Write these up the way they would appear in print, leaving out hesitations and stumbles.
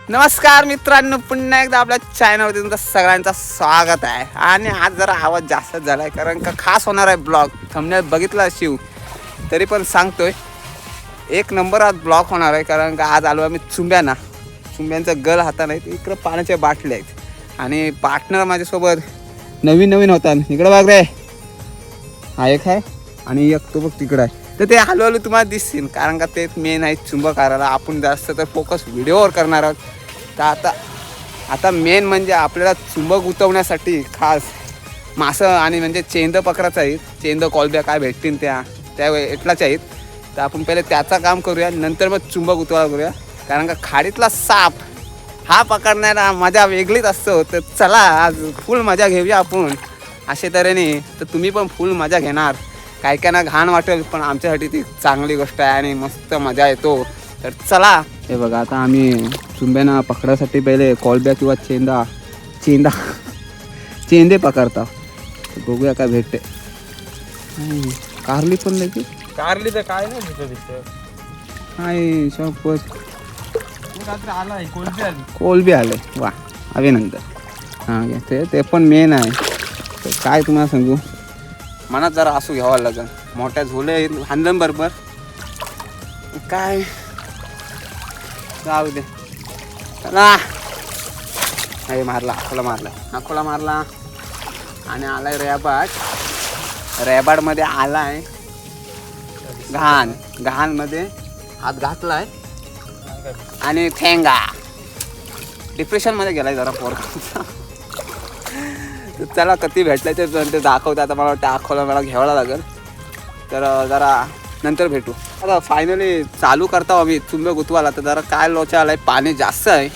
नमस्कार मित्रांनो, पुन्हा एकदा आपल्या चॅनलवरती तुमचं सगळ्यांचं स्वागत आहे. आणि आज जरा आवाज जास्त झाला आहे कारण का खास होणार आहे ब्लॉग. थंबनेल बघितला शिव तरी पण सांगतोय, एक नंबर आज ब्लॉग होणार आहे. कारण का आज आलो आम्ही चुंब्यांचं गल हातानं आहे. इकडं पाण्याच्या बाटल्या आहेत आणि पार्टनर माझ्यासोबत नवीन होता. इकडं बघ रे, हा एक आहे आणि एक तो बघ तिकडं आहे. तर ते हळूहळू तुम्हाला दिसतील कारण का ते मेन आहे चुंब करायला. आपण जास्त तर फोकस व्हिडिओवर करणार आहोत. तर आता मेन म्हणजे आपल्याला चुंब गुंतवण्यासाठी खास मासं आणि म्हणजे चेंद पकडायचं आहे. चेंद कोलब्या काय भेटतील त्या एटलाच आहेत. तर आपण पहिले त्याचं काम करूया, नंतर मग चुंब गुंतवायला करूया. कारण का खाडीतला साप हा पकडण्याला मजा वेगळीच असतो. तर चला आज फुल मजा घेऊया आपण अशा तऱ्हेने. तर तुम्ही पण फुल मजा घेणार. काय काय ना घाण वाटेल पण आमच्यासाठी ती चांगली गोष्ट आहे आणि मस्त मजा येतो. तर चला, हे बघा आता आम्ही चुंब्यांना पकडायसाठी पहिले कोलब्या किंवा चेंदे पकडता. बघूया काय भेटते. कारली पण नाही की कारली तर काय नाही दिसत. हाय शॉपच आलाय कोलबी आले. वा, अभिनंदन. हां ते पण मेन आहे. तर काय तुम्हाला सांगू, मनात जरा असू घ्यावा लागेल. मोठ्या झोले हांदन बरोबर काय जाऊ दे. चला, हे मारला, अकोला मारला आणि आलाय रॅबाडमध्ये आलाय घाणमध्ये हात घातलाय आणि ठेंगा डिप्रेशनमध्ये गेलाय जरा पोरगा. चला कधी भेटलं ते दाखवतं. आता मला वाटतं अकोला मला घ्यावं लागेल. तर जरा नंतर भेटू. आता फायनली चालू करता आम्ही चुंब गुंतवायला. तर जरा काय लोचा आला आहे, पाणी जास्त आहे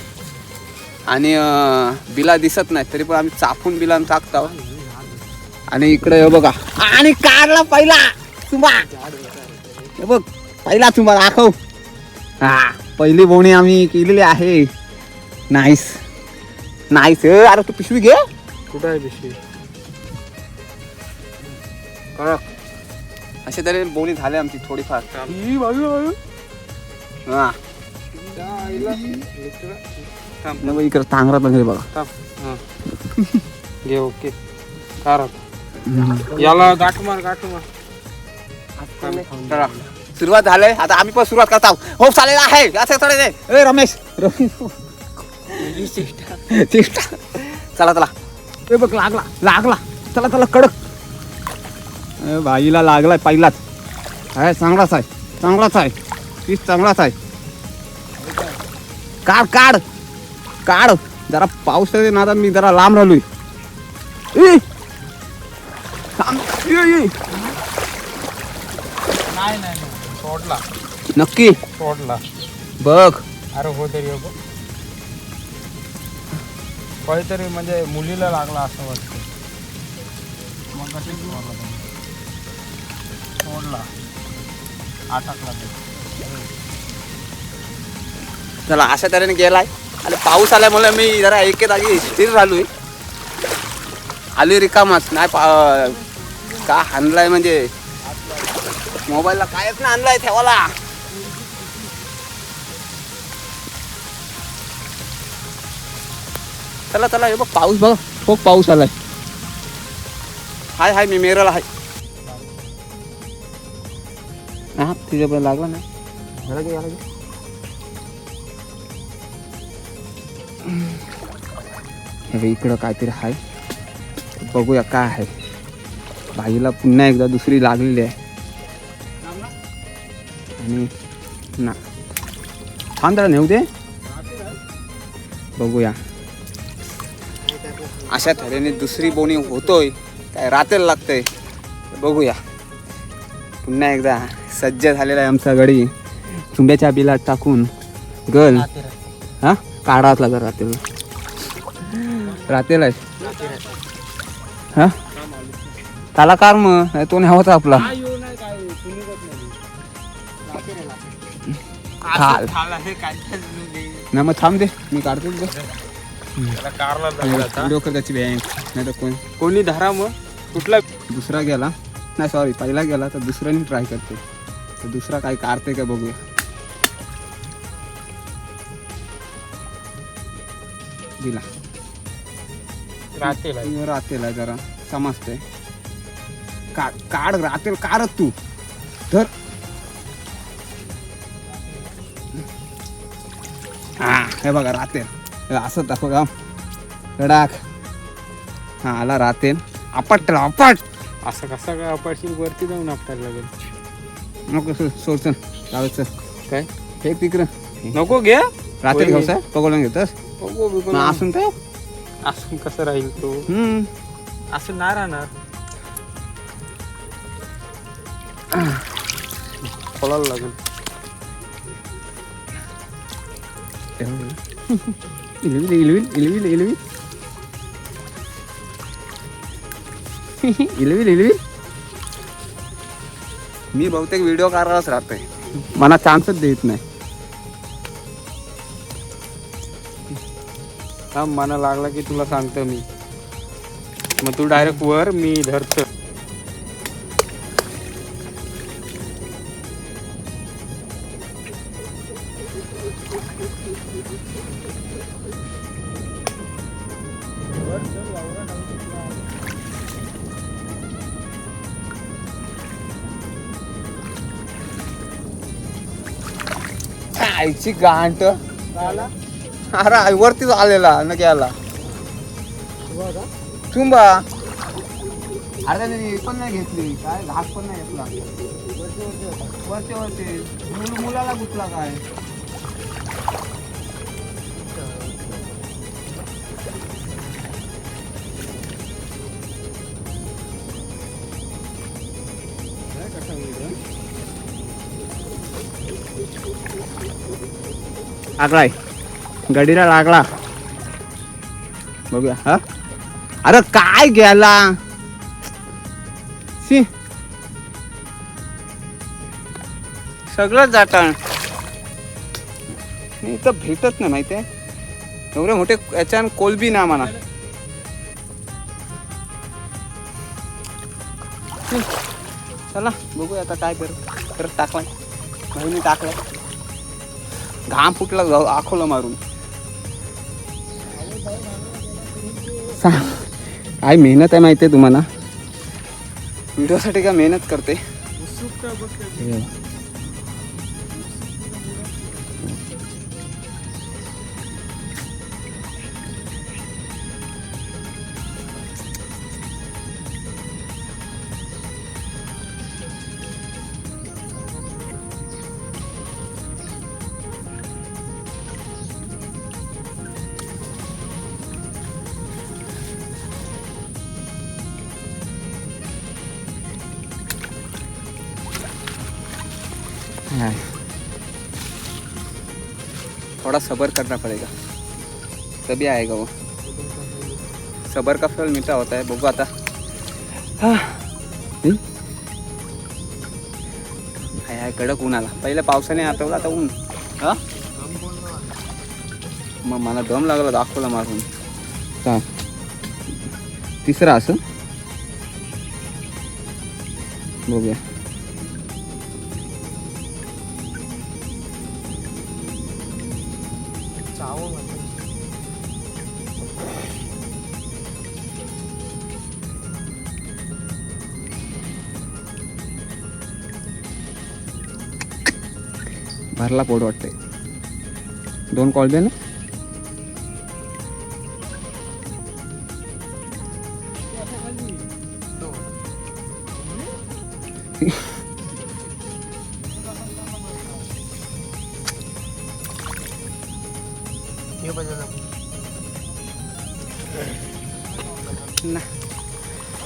आणि बिला दिसत नाही तरी पण आम्ही चापून बिला टाकतो. आणि इकडे हे बघा, आणि काढला पहिला चुंबा. हे बघ, पहिला चुंबा दाखव. हा, पहिली बोणी आम्ही केलेली आहे. नाईस. अरे तू पिशवी घे. कुठं आहे पिशवी? अशा तरी बोनी झाली आमची थोडीफार. हा इकडे तांगरा वगैरे बघा. घे, ओके. याला गाठ मार. चला सुरुवात झालंय. आता आम्ही पण सुरुवात करतो. हो चालेल आहे असं थोडे. ए रमेश चला. ए बघ, लागला. चला कडक. बाईला लागलाय पहिलाच. आहे चांगलाच आहे. पीस चांगलाच आहे. काढ. जरा पाऊस आहे ना, मी जरा लांब राहिलोय. नाही सोडला. नक्की सोडला बघ. अरे हो तरी काहीतरी म्हणजे मुलीला लागला असं वाटतं. मग सोडला, अटकला. चला अशा तऱ्हेने गेलाय. आणि पाऊस आल्यामुळे मी जरा एके जागी स्थिर राहिलोय. आली रिकामाच नाही. का आणलाय म्हणजे मोबाईलला कायच ना आणलाय ठेवाला. चला हे बघ, पाऊस बघ, खूप पाऊस आलाय. हाय मी मेराला हाय. हा तिच्या लागला नाही. इकडं काहीतरी आहे, बघूया काय आहे. बाईला पुन्हा एकदा दुसरी लागलेली आहे. आणि ना थांबा नेऊ दे, बघूया. अशा तऱ्हेने दुसरी बोनी होतोय काय रात्रीला लागतंय. बघूया. पुन्हा एकदा सज्ज झालेला आहे आमचा गडी. चुंब्याच्या बिलात टाकून गल हा काढाच लागला. रात्रीला हा त्याला कार मग तो नाही होता आपला. खाल ना मग थांब दे, मी काढतो. कारला व्हिडिओ कर त्याची बँक नाही तर कोणी धरा. मग कुठला दुसरा गेला. नाही सॉरी पहिला गेला तर दुसऱ्याने ट्राय करते तर दुसरा काय काढते का बघूया. दिला रातेला जरा समजते. काढ रातेल काढत तू तर हा हे बघा रातेल असं दाखव का रडाक. हा आला रातेल आपट असं कसं काय आपटशील वरती जाऊन आपटायला लागेल. नको सोडचं लावायचं काय हे तिकडं नको घे रातेल घेऊसा पकडून घेतस असून ते असं कसं राहील तो असं नाही राहणार. खोलायला लागेल. इलवी मी बहुतेक व्हिडिओ करायलाच राहतोय मला चान्सच देत नाही. हा मना लागला की तुला सांगतो मी मग तू डायरेक्ट वर मी धरतो. आईची गांठ अरे वरतीच आलेला न घ्यायला चुंबा. अरे त्यांनी पण नाही घेतली काय घास पण नाही घेतला वरचे मुलाला गुतला काय. लागलाय गडीला लागला बघूया. हा अरे काय गेला सगळंच जाटण इथं भेटत नाही माहितीये. एवढे मोठे याच्यान कोलबी ना म्हणा. चला बघूया आता काय करू. परत टाकलाय बहिणी टाकलाय घाम फुटला जाऊ आखोला मारून. काय मेहनत आहे माहिती आहे तुम्हाला व्हिडिओसाठी काय मेहनत करते. थोड़ा सब्र करना पड़ेगा तभी आएगा वो. सब्र का फल मीठा होता है. बघू आता हाय कडक ऊन आला. पहिल्या पावसाने आठवला आता ऊन. हा मग मला दम लागला दाखवला मारून. तिसरा असं बघूया. भरला पोट वाटते. 2 कॉलबे ना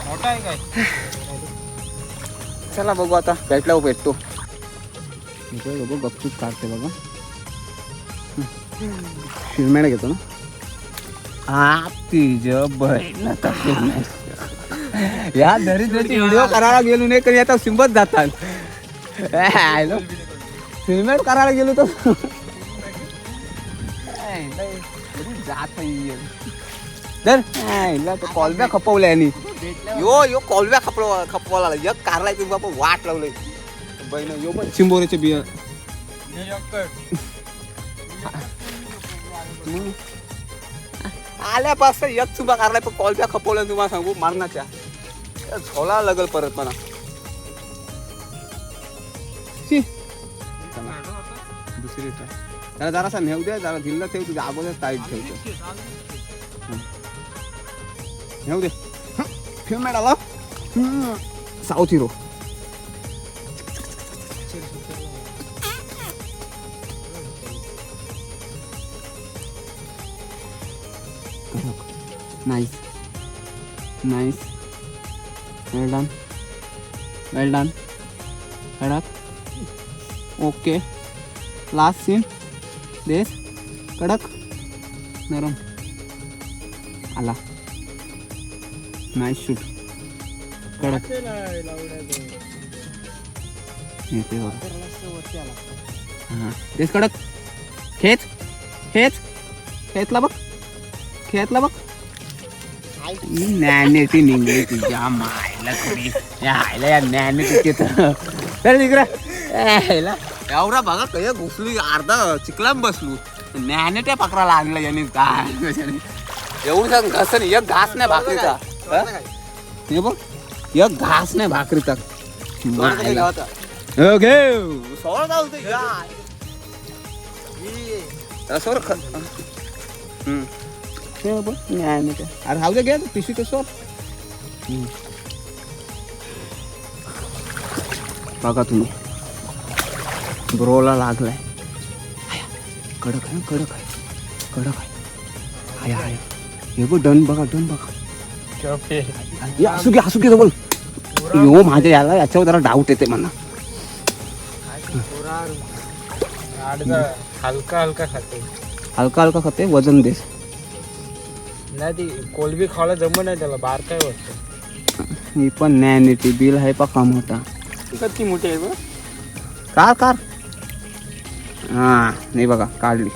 मोठा आहे काय. चला बघू आता भेटला भेटतो. बघू गपचूप काढते बघा. शिरमेण घेतो ना. हा तिज बहीण या दरिद्राची व्हिडिओ करायला गेलो नाही कधी आता सिंबत जातात. फिल्मेट करायला गेलो तर जात तर हिला तो कॉलब्या खपवल्या यांनी यो कॉलब्या खपवाला एक कारलाय तुम्ही बाबा वाट लावलंय बहिण यो पण चिंबोऱ्याचे बिया आल्यापासून एक चुबा कारलाय पण कॉलब्या खपवल्या तुम्हाला सांगू मारणाच्या झोला लागल परत मला दुसरी त्याला जरासा नेऊ दे जरा दिल्ला ठेव तुझ्या अगोदर टाईट ठेवतो नेऊ दे ठेव madam south hero nice nice well done well done कडक ओके लास्ट सीन देस कडक नरम आला नाईस शूट कडक येते हां देस कडक खेच खेच खेचला बघ खेचला बघ ज्ञानेची निघली तुझ्या मायला तरी यायला या ज्ञानेची तर निघरा यायला एवढा बघा कया घुसली अर्धा चिखलाम बसलू ज्ञाने त्या पकडायला आणलं याने काय एवढं सांग घास नाही एक घास नाही भाकरीचा हे बघ एक घास नाही भाकरीचा अरे हाव दे घे पिशवी ते सोड बघा तुम्ही ब्रोला लागलाय कडक आहे कडक आहे कडक आहे हाय हे बघ डन बघा असू घे बोल यो माझ्या याला याच्यावर जरा डाऊट येते मला हलका हलका खाते हलका खाते वजन देस नाही ती कोलबी खायला जमत नाही त्याला बार काय वाटतं ही पण नॅनिटी बिल आहे पा कम होता किती मोठी आहे कार कार हा नाही बघा काढली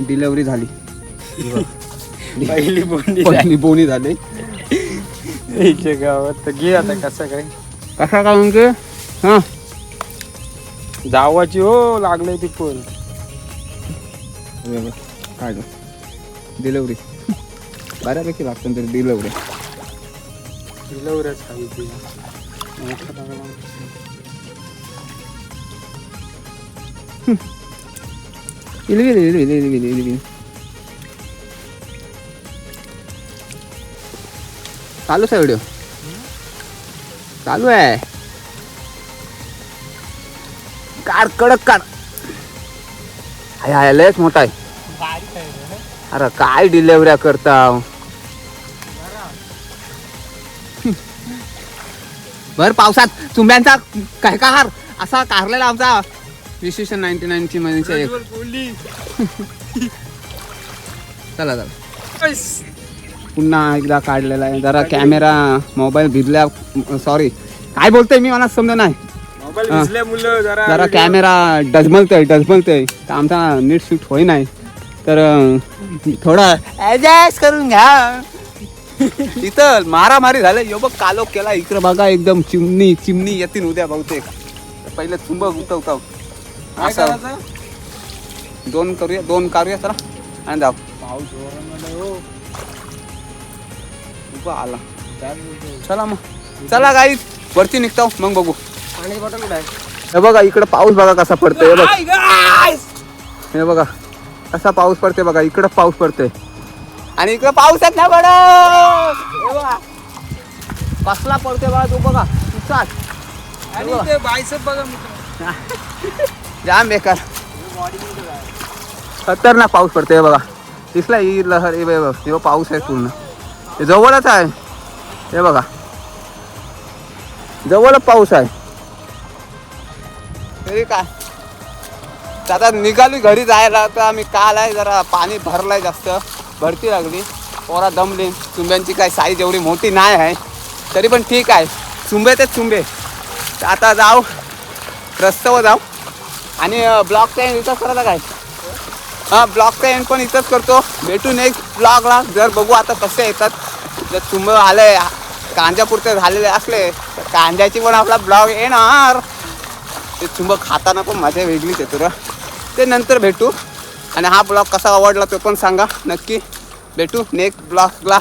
डिलिव्हरी झाली पहिली बोनी झाली गावात तर घे आता कसा काय म्हणजे हा जावाची हो लागले ती पण काढलं डिलिव्हरी बऱ्यापैकी लागतं तरी डिलिव्हरीच हवी ती चालूच आहे व्हिडिओ चालू आहे कार कडक कार हाय लयच मोठा आहे अरे काय डिलेवऱ्या करता भर पावसात चुंब्यांचा काय कार असा कारलेला आमचा विशेष 99 मध्ये चला पुन्हा एकदा काढलेला आहे जरा कॅमेरा मोबाईल भिजल्या सॉरी काय बोलतोय मी मला समजा नाही जरा कॅमेरा डजमलतोय तर आमचा नीट शूट होई नाही तर थोडा ऍडजस्ट करून घ्या इथं मारामारी झालं यो बघ कालो केला इकडं बघा एकदम चिमणी येतील उद्या बहुतेक पहिले चुंब उठवता असं दोन करूया चला आणि जाऊ पाऊस आला चला मग चला गाईस वरती निघतो मग बघू हे बघा इकडं पाऊस बघा कसा पडतोय हे बघा कसा पाऊस पडते बघा इकडं पाऊस पडतोय आणि इकडं पाऊसच नाही बघा कसला पडते बघा तू बघा जाम बेकार खतरनाक पाऊस पडते बघा दिसला ही लहर हे पाऊस आहे पूर्ण हे जवळच आहे हे बघा जवळच पाऊस आहे तरी काय आता निघाली घरी जायला तर आम्ही काल आहे जरा पाणी भरलाय जास्त भरती लागली पोरा दमली चुंब्यांची काय साईज एवढी मोठी नाही आहे तरी पण ठीक आहे चुंबे ते चुंबे आता जाऊ रस्त्यावर जाऊ आणि ब्लॉकचा इथं करायला काय हा ब्लॉगचा एंड पण इथंच करतो. भेटू नेक्स्ट ब्लॉगला. जर बघू आता कसे येतात. जर चुंब आले कांद्यापुरते झालेले असले तर कांद्याची पण आपला ब्लॉग येणार. ते चुंब खाताना पण मजा वेगळीच येतो रे. ते नंतर भेटू. आणि हा ब्लॉग कसा आवडला तो पण सांगा नक्की. भेटू नेक्स्ट ब्लॉगला.